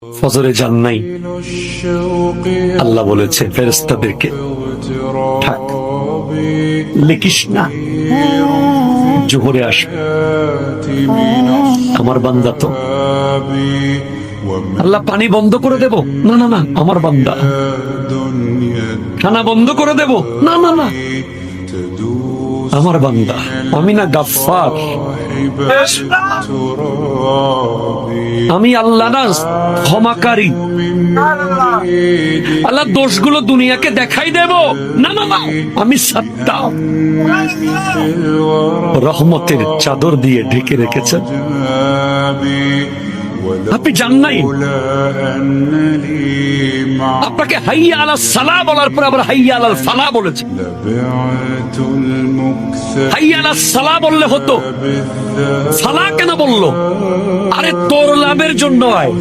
ফজরে যান নাই, আল্লাহ বলেছে ফেরেশতাদেরকে থাক, লিখিস না, জোহরে আসবে। আমার বান্দা তো, আল্লাহ পানি বন্ধ করে দেব, না না না, আমার বান্দা। খানা বন্ধ করে দেব, না না না, আমার বান্দা। আমি না গাফফার, আমি আল্লাহ না ক্ষমাকারী। আল্লাহ দোষগুলো দুনিয়াকে দেখাই দেব, না না না, আমি সাত্তার। রহমতের চাদর দিয়ে ঢেকে রেখেছেন, আপনি জান নাই। আপনাকে হাইয়া আলাস সালাহ বলার পর আবার হাইয়া আলাল ফালাহ বলেছে। হাইয়া আলাস সালাহ বললে হতো, ফালাহ কেন বললো? আরে তোর লাভের জন্য আয়।